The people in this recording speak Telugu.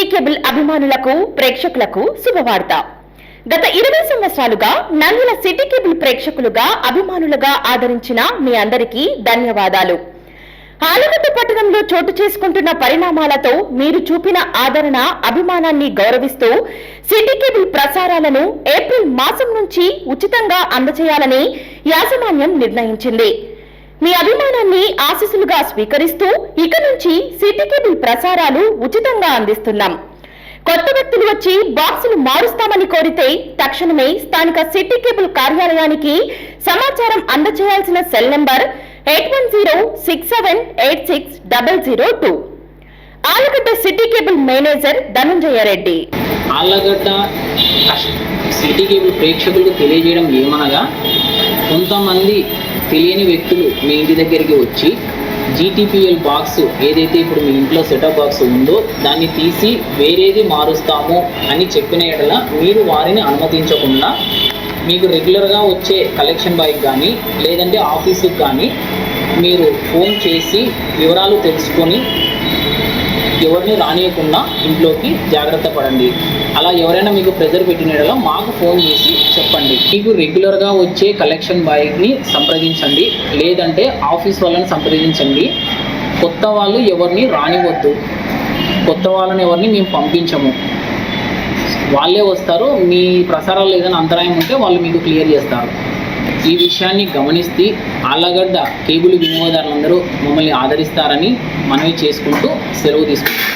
సిటీ కేబుల్ అభిమానులకు ప్రేక్షకులకు శుభవార్త. గత 20 సంవత్సరాలుగా నంద్యాల సిటీ కేబుల్ ప్రేక్షకులుగా అభిమానులుగా ఆదరించిన మీ అందరికీ ధన్యవాదాలు. ఆలగడ్డ పట్టణంలో చోటు చేసుకుంటున్న పరిణామాలతో మీరు చూపిన ఆదరణ అభిమానాన్ని గౌరవిస్తూ సిటీ కేబుల్ ప్రసారాలను ఏప్రిల్ మాసం నుంచి ఉచితంగా అందజేయాలని యాజమాన్యం నిర్ణయించింది. మీ అభిమానాన్ని ఆశీస్సులుగా స్వీకరిస్తూ ఇక నుంచి సిటీ కేబుల్ ప్రసారాలు ఉచితంగా అందిస్తున్నాం. కొత్త వ్యక్తులు వచ్చి బాక్సులు మారుస్తామని కోరితే తక్షణమే స్థానిక సిటీ కేబుల్ కార్యాలయానికి సమాచారం అందజేయాల్సిన cell number 8106786002. Allagadda city cable manager Dhananjaya Reddy. Allagadda city cable ప్రేక్షకులకు తెలియజేయడం ఏమనగా, కొంతమంది తెలియని వ్యక్తులు మీ ఇంటి దగ్గరికి వచ్చి GTPL బాక్స్ ఏదైతే ఇప్పుడు మీ ఇంట్లో సెటప్ బాక్స్ ఉందో దాన్ని తీసి వేరేది మారుస్తాము అని చెప్పిన ఎడల మీరు వారిని అనుమతించకుండా మీకు రెగ్యులర్గా వచ్చే కలెక్షన్ బాయ్కి కానీ లేదంటే ఆఫీసుకి కానీ మీరు ఫోన్ చేసి వివరాలు తెలుసుకొని ఎవరిని రానియకుండా ఇంట్లోకి జాగ్రత్త పడండి. అలా ఎవరైనా మీకు ప్రెజర్ పెట్టినట్లా మాకు ఫోన్ చేసి చెప్పండి. మీకు రెగ్యులర్గా వచ్చే కలెక్షన్ బాయ్ని సంప్రదించండి, లేదంటే ఆఫీస్ వాళ్ళని సంప్రదించండి. కొత్త వాళ్ళు ఎవరిని రానివద్దు, కొత్త వాళ్ళని ఎవరిని మేము పంపించము. వాళ్ళే వస్తారు. మీ ప్రసారాలు ఏదైనా అంతరాయం ఉంటే వాళ్ళు మీకు క్లియర్ చేస్తారు. ఈ విషయాన్ని గమనిస్తే ఆలగడ్డ కేబుల్ వినియోగదారులందరూ మమ్మల్ని ఆదరిస్తారని మనవి చేసుకుంటూ సెలవు తీసుకుంటాం.